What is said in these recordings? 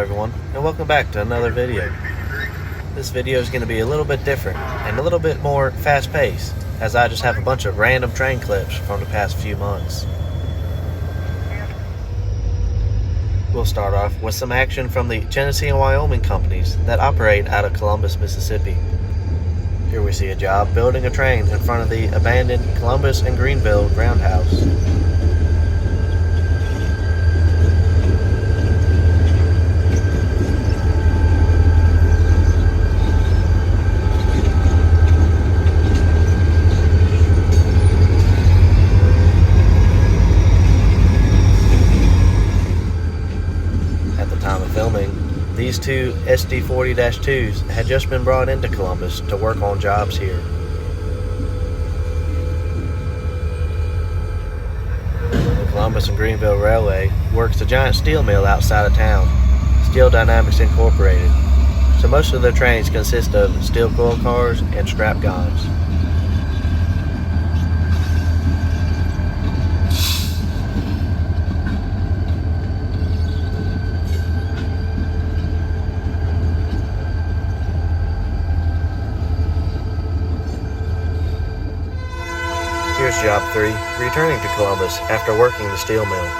everyone, and welcome back to another video. This video is going to be a little bit different and a little bit more fast-paced, as I just have a bunch of random train clips from the past few months. We'll start off with some action from the Genesee and Wyoming companies that operate out of Columbus, Mississippi. Here we see a job building a train in front of the abandoned Columbus and Greenville roundhouse. These two SD40-2s had just been brought into Columbus to work on jobs here. The Columbus and Greenville Railway works a giant steel mill outside of town, Steel Dynamics Incorporated, so most of their trains consist of steel coil cars and scrap guns. Here's Job 3, returning to Columbus after working the steel mill.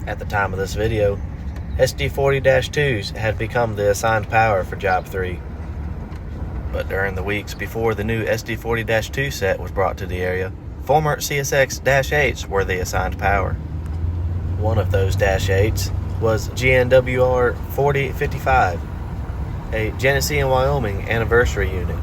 At the time of this video, SD40-2s had become the assigned power for Job 3. But during the weeks before the new SD40-2 set was brought to the area, former CSX-8s were the assigned power. One of those -8s was GNWR 4055, a Genesee and Wyoming anniversary unit.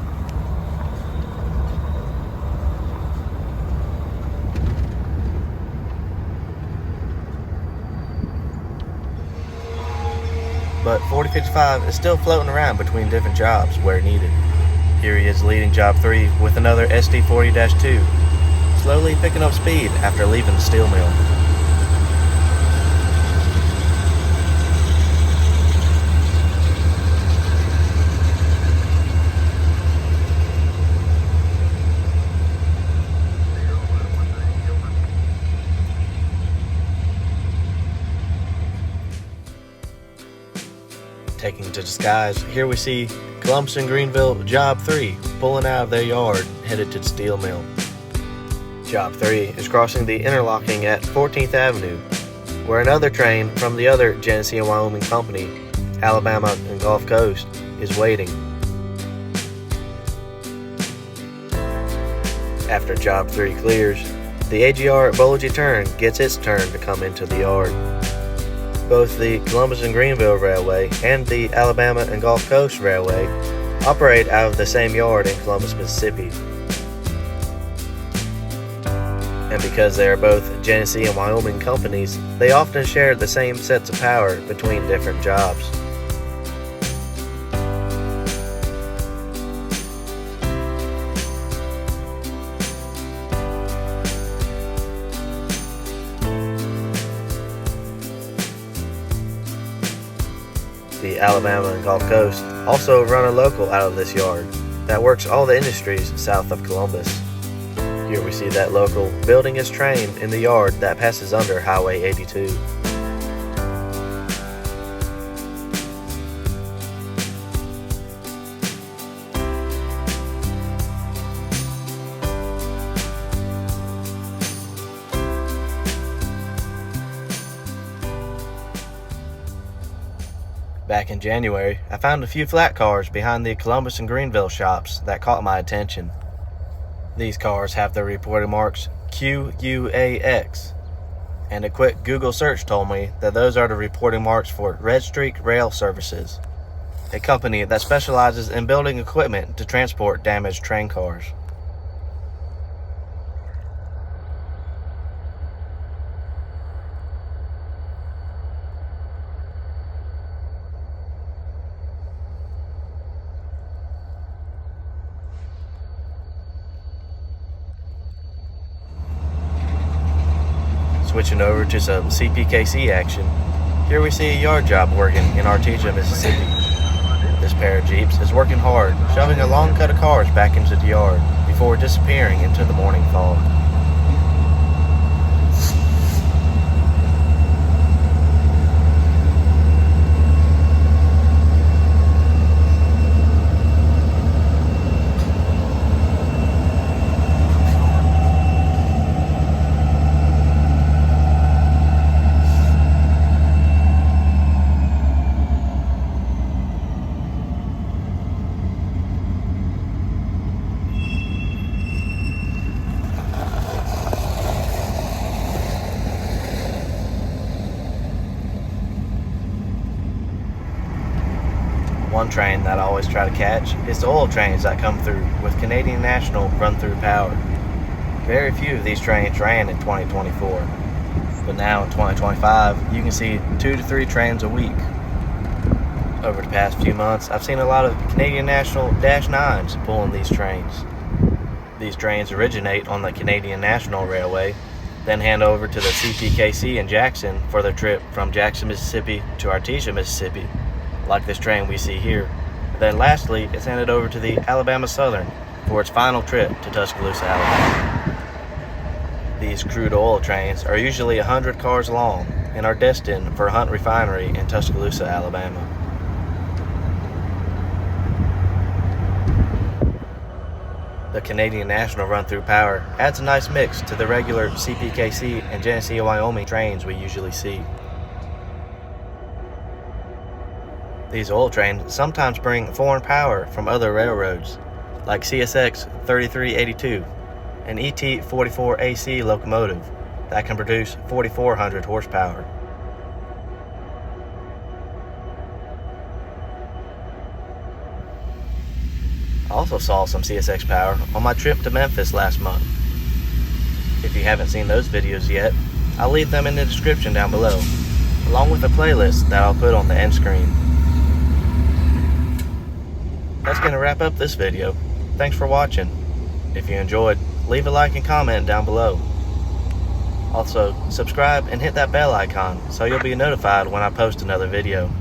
But 4055 is still floating around between different jobs where needed. Here he is leading Job 3 with another SD40-2, slowly picking up speed after leaving the steel mill. Taking to the skies, here we see Columbus and Greenville Job 3 pulling out of their yard, headed to the steel mill. Job 3 is crossing the interlocking at 14th Avenue, where another train from the other Genesee and Wyoming company, Alabama and Gulf Coast, is waiting. After Job 3 clears, the AGR at Bowlogee Turn gets its turn to come into the yard. Both the Columbus and Greenville Railway and the Alabama and Gulf Coast Railway operate out of the same yard in Columbus, Mississippi. And because they are both Genesee and Wyoming companies, they often share the same sets of power between different jobs. The Alabama and Gulf Coast also run a local out of this yard that works all the industries south of Columbus. Here we see that local building his train in the yard that passes under Highway 82. Back in January, I found a few flat cars behind the Columbus and Greenville shops that caught my attention. These cars have their reporting marks QUAX, and a quick Google search told me that those are the reporting marks for Red Streak Rail Services, a company that specializes in building equipment to transport damaged train cars. Switching over to some CPKC action, here we see a yard job working in Artesia, Mississippi. This pair of Jeeps is working hard, shoving a long cut of cars back into the yard before disappearing into the morning fog. One train that I always try to catch is the oil trains that come through with Canadian National run-through power. Very few of these trains ran in 2024, but now in 2025 you can see 2 to 3 trains a week. Over the past few months, I've seen a lot of Canadian National Dash 9s pulling these trains. These trains originate on the Canadian National Railway, then hand over to the CPKC in Jackson for their trip from Jackson, Mississippi to Artesia, Mississippi, like this train we see here. Then lastly, it's handed over to the Alabama Southern for its final trip to Tuscaloosa, Alabama. These crude oil trains are usually 100 cars long and are destined for Hunt Refinery in Tuscaloosa, Alabama. The Canadian National run-through power adds a nice mix to the regular CPKC and Genesee, Wyoming trains we usually see. These oil trains sometimes bring foreign power from other railroads, like CSX 3382, an ET44AC locomotive that can produce 4,400 horsepower. I also saw some CSX power on my trip to Memphis last month. If you haven't seen those videos yet, I'll leave them in the description down below, along with a playlist that I'll put on the end screen. That's going to wrap up this video. Thanks for watching. If you enjoyed, leave a like and comment down below. Also, subscribe and hit that bell icon so you'll be notified when I post another video.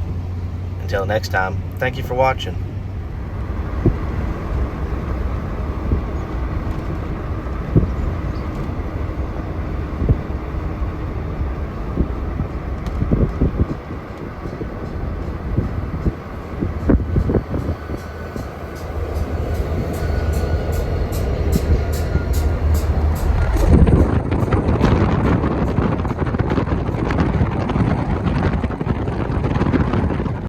Until next time, thank you for watching.